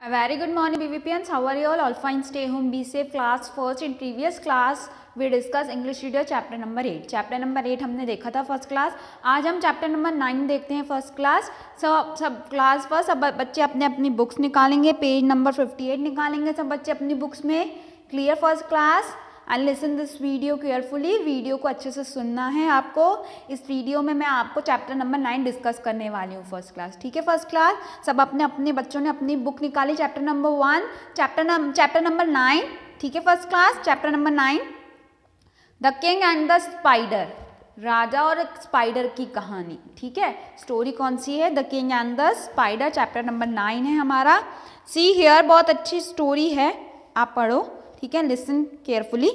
A very good morning BVPNs. How are you all fine, stay home, be safe. Class first. In previous class we discuss English Reader chapter number 8. Chapter number 8 हमने देखा था first class. आज हम chapter number 9 देखते हैं first class. सब class first सब बच्चे अपने अपनी बुक्स निकालेंगे, पेज नंबर 58 निकालेंगे सब बच्चे अपनी बुक्स में. Clear first class? And listen this video carefully. Video को अच्छे से सुनना है आपको. इस वीडियो में मैं आपको चैप्टर नंबर 9 डिस्कस करने वाली हूँ फर्स्ट क्लास. ठीक है फर्स्ट क्लास? सब अपने बच्चों ने अपनी बुक निकाली. Chapter number 1, chapter number 9. ठीक है first class? Chapter number 9, the king and the spider. राजा और एक स्पाइडर की कहानी. ठीक है, स्टोरी कौन सी है? The king and the spider. Chapter number 9 है हमारा. सी हियर, बहुत अच्छी स्टोरी है, आप पढ़ो. ठीक है, listen carefully.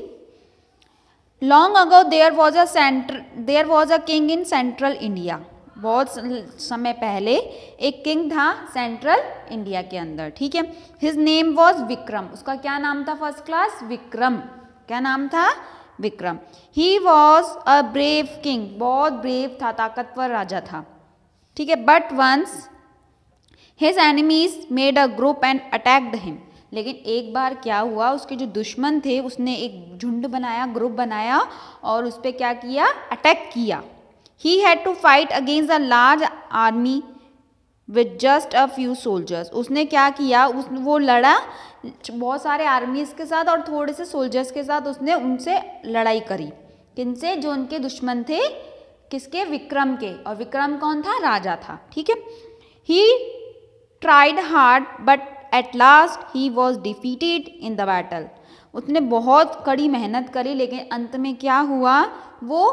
Long ago there was a king in central India. बहुत समय पहले एक किंग था सेंट्रल इंडिया के अंदर. ठीक है, हिज नेम वॉज विक्रम. उसका क्या नाम था फर्स्ट क्लास? विक्रम. क्या नाम था? Vikram. He was a brave king. बहुत ब्रेव था, ताकतवर राजा था. ठीक है, but once his enemies made a group and attacked him. लेकिन एक बार क्या हुआ, उसके जो दुश्मन थे उसने एक झुंड बनाया, ग्रुप बनाया और उस पर क्या किया? अटैक किया. He had to fight against a large army with just a few soldiers. उसने क्या किया? वो लड़ा बहुत सारे आर्मीज के साथ और थोड़े से सोल्जर्स के साथ. उसने उनसे लड़ाई करी. किनसे? जो उनके दुश्मन थे. किसके? विक्रम के. और विक्रम कौन था? राजा था. ठीक है. He tried hard but at last he was defeated in the battle. उसने बहुत कड़ी मेहनत करी लेकिन अंत में क्या हुआ? वो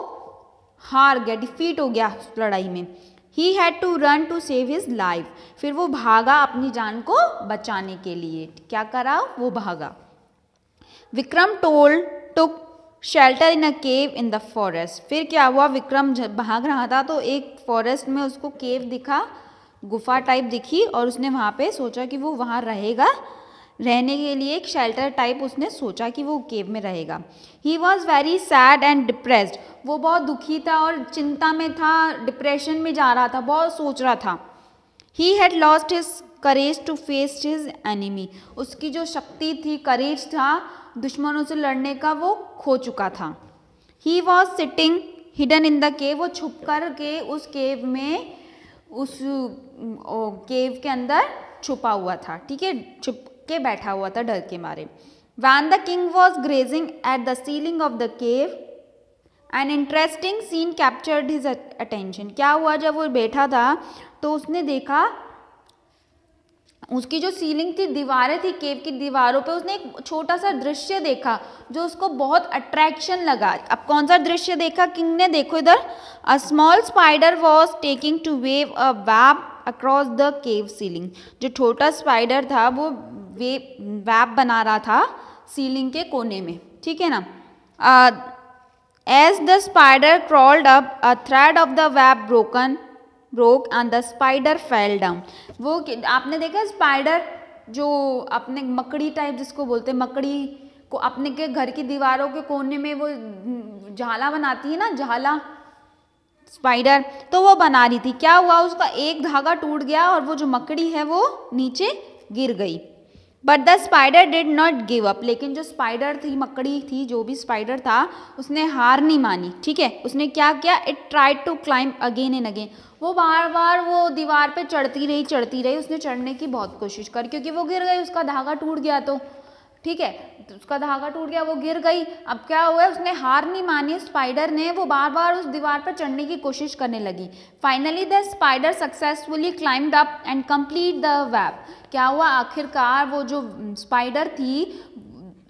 हार गया, डिफीट हो गया उस लड़ाई में. He had to run to save his life. फिर वो भागा अपनी जान को बचाने के लिए. क्या करा? वो भागा. Vikram took shelter in a cave in the forest. फिर क्या हुआ? विक्रम जब भाग रहा था तो एक फॉरेस्ट में उसको केव दिखा, गुफा टाइप दिखी और उसने वहाँ पे सोचा कि वो वहाँ रहेगा. रहने के लिए एक शेल्टर टाइप उसने सोचा कि वो केव में रहेगा. He was very sad and depressed. वो बहुत दुखी था और चिंता में था, डिप्रेशन में जा रहा था, बहुत सोच रहा था. He had lost his courage to face his enemy. उसकी जो शक्ति थी, करेज था दुश्मनों से लड़ने का, वो खो चुका था. He was sitting hidden in the cave. वो छुप कर के उस केव में, उस केव के अंदर छुपा हुआ था. ठीक है, छुप के बैठा हुआ था डर के मारे. When the king was gazing at the ceiling of the cave, an interesting scene captured his attention. क्या हुआ? जब वो बैठा था तो उसने देखा उसकी जो सीलिंग थी, दीवारें थी केव की दीवारों पे, उसने एक छोटा सा दृश्य देखा जो उसको बहुत अट्रैक्शन लगा. अब कौन सा दृश्य देखा किंग ने? देखो इधर. A small spider was taking to weave a web across the cave ceiling. जो छोटा स्पाइडर था वो वेब बना रहा था सीलिंग के कोने में. ठीक है ना. As the spider crawled up a thread of the web broke and the spider fell down. वो आपने देखा स्पाइडर जो अपने मकड़ी टाइप जिसको बोलते हैं, मकड़ी को अपने के घर की दीवारों के कोने में वो जाला बनाती है ना, जाला स्पाइडर, तो वो बना रही थी. क्या हुआ? उसका एक धागा टूट गया और वो जो मकड़ी है वो नीचे गिर गई. But the spider did not give up. लेकिन जो स्पाइडर थी, मकड़ी थी, जो भी स्पाइडर था, उसने हार नहीं मानी. ठीक है, उसने क्या किया? It tried to climb again and again. वो बार बार वो दीवार पे चढ़ती रही. उसने चढ़ने की बहुत कोशिश करी क्योंकि वो गिर गई, उसका धागा टूट गया. तो ठीक है, तो उसका धागा टूट गया, वो गिर गई. अब क्या हुआ? उसने हार नहीं मानी स्पाइडर ने. वो बार बार उस दीवार पर चढ़ने की कोशिश करने लगी. Finally the spider successfully climbed up and complete the web. क्या हुआ? आखिरकार वो जो स्पाइडर थी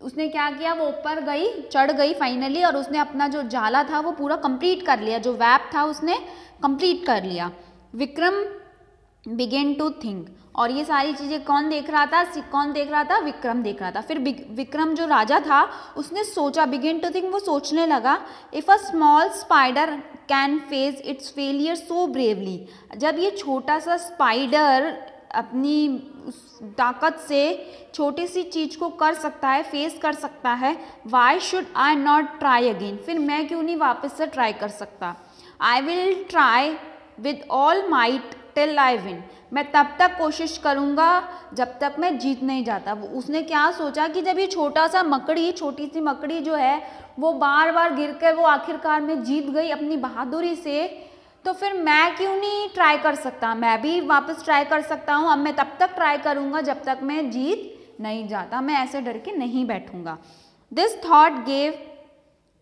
उसने क्या किया? वो ऊपर गई, चढ़ गई फाइनली, और उसने अपना जो जाला था वो पूरा कंप्लीट कर लिया. जो वेब था उसने कंप्लीट कर लिया. Vikram began to think. और ये सारी चीज़ें कौन देख रहा था? विक्रम देख रहा था. फिर विक्रम जो राजा था उसने सोचा, बिगिन टू थिंक, वो सोचने लगा, if a small spider can face it's failure so bravely. जब ये छोटा सा स्पाइडर अपनी ताकत से छोटी सी चीज़ को कर सकता है, फेस कर सकता है, why should I not try again. फिर मैं क्यों नहीं वापस से ट्राई कर सकता? I will try with all might till I win, मैं तब तक कोशिश करूँगा जब तक मैं जीत नहीं जाता। उसने क्या सोचा कि जब ये छोटा सा मकड़ी, छोटी सी मकड़ी जो है वो बार बार गिरकर वो आखिरकार में जीत गई अपनी बहादुरी से, तो फिर मैं क्यों नहीं ट्राई कर सकता, मैं भी वापस ट्राई कर सकता हूँ। अब मैं तब तक ट्राई करूँगा जब तक मैं जीत नहीं जाता, मैं ऐसे डर के नहीं बैठूँगा। This thought gave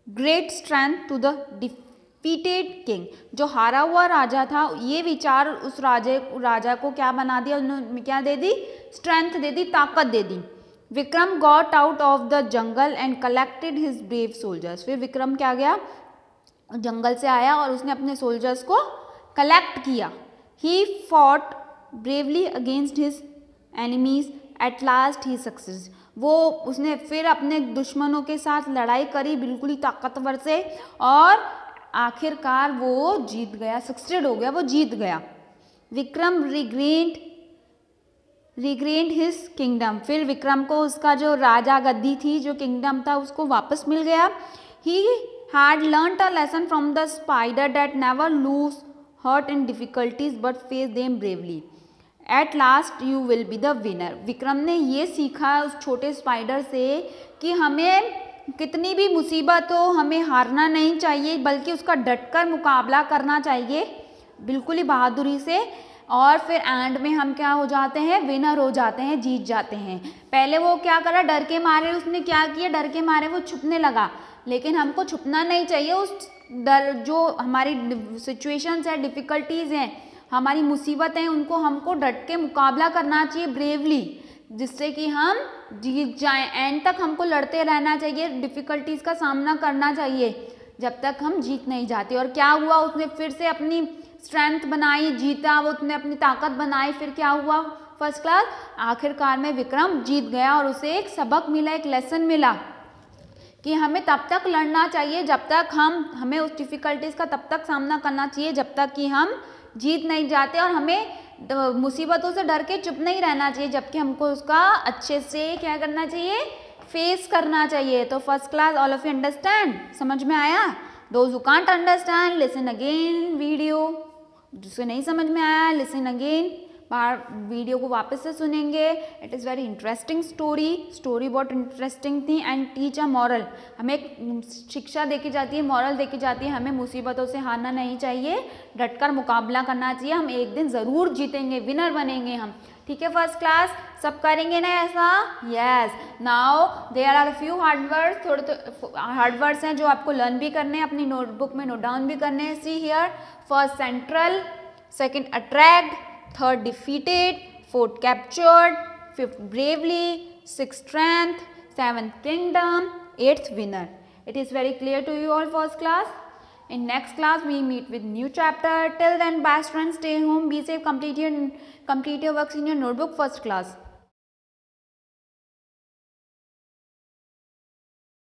great strength to the defeated king, जो हारा हुआ राजा था, ये विचार उस राजा को क्या बना दिया, उन्होंने क्या दे दी, स्ट्रेंथ दे दी, ताकत दे दी। Vikram got out of the jungle and collected his brave soldiers, फिर विक्रम क्या गया, जंगल से आया और उसने अपने सोल्जर्स को कलेक्ट किया। He fought bravely against his enemies, at last he success, वो उसने फिर अपने दुश्मनों के साथ लड़ाई करी बिल्कुल ही ताकतवर से, और आखिरकार वो जीत गया, सक्सेड हो गया, वो जीत गया। विक्रम रिग्रेंड हिज किंगडम, फिर विक्रम को उसका जो राजा गद्दी थी, जो किंगडम था, उसको वापस मिल गया। ही had learnt a lesson from the spider that never lose heart in difficulties but face them bravely. At last you will be the winner. Vikram ने ये सीखा उस छोटे स्पाइडर से कि हमें कितनी भी मुसीबत हो, हमें हारना नहीं चाहिए, बल्कि उसका डटकर मुकाबला करना चाहिए बिल्कुल ही बहादुरी से, और फिर एंड में हम क्या हो जाते हैं, विनर हो जाते हैं, जीत जाते हैं। पहले वो क्या करा, डर के मारे उसने क्या किया, डर के मारे वो छुपने लगा, लेकिन हमको छुपना नहीं चाहिए। उस डर, जो हमारी सिचुएशंस है, डिफ़िकल्टीज़ हैं, हमारी मुसीबतें हैं, उनको हमको डट के मुकाबला करना चाहिए ब्रेवली, जिससे कि हम जीत जाएं। एंड तक हमको लड़ते रहना चाहिए, डिफ़िकल्टीज़ का सामना करना चाहिए जब तक हम जीत नहीं जाते। और क्या हुआ, उसने फिर से अपनी स्ट्रेंथ बनाई, जीता, वो उसने अपनी ताकत बनाई, फिर क्या हुआ, फर्स्ट क्लास, आखिरकार में विक्रम जीत गया और उसे एक सबक मिला, एक लेसन मिला कि हमें तब तक लड़ना चाहिए जब तक हमें उस डिफ़िकल्टीज़ का तब तक सामना करना चाहिए जब तक कि हम जीत नहीं जाते, और हमें मुसीबतों से डर के चुप नहीं रहना चाहिए, जबकि हमको उसका अच्छे से क्या करना चाहिए, फेस करना चाहिए। तो first class, all of you understand, समझ में आया? Those who can't understand listen again video, जिसे नहीं समझ में आया लिसन अगेन, वीडियो को वापस से सुनेंगे। It is very interesting story बहुत इंटरेस्टिंग थी। एंड टीच अ मॉरल, हमें शिक्षा देखी जाती है, मॉरल देखी जाती है, हमें मुसीबतों से हारना नहीं चाहिए, डटकर मुकाबला करना चाहिए, हम एक दिन ज़रूर जीतेंगे, विनर बनेंगे हम। ठीक है फर्स्ट क्लास, सब करेंगे ना ऐसा? Yes. Now there are few hard words, थोड़े तो हार्ड वर्ड्स हैं जो आपको लर्न भी करने हैं, अपनी नोटबुक में नोट डाउन भी करने हैं। See here, first central, second attract, third defeated, fourth captured, fifth bravely, sixth strength, seventh kingdom, eighth winner. It is very clear to you all first class. In next class we meet with new chapter. Till then bye friends, stay home, be safe, complete your works in your notebook first class.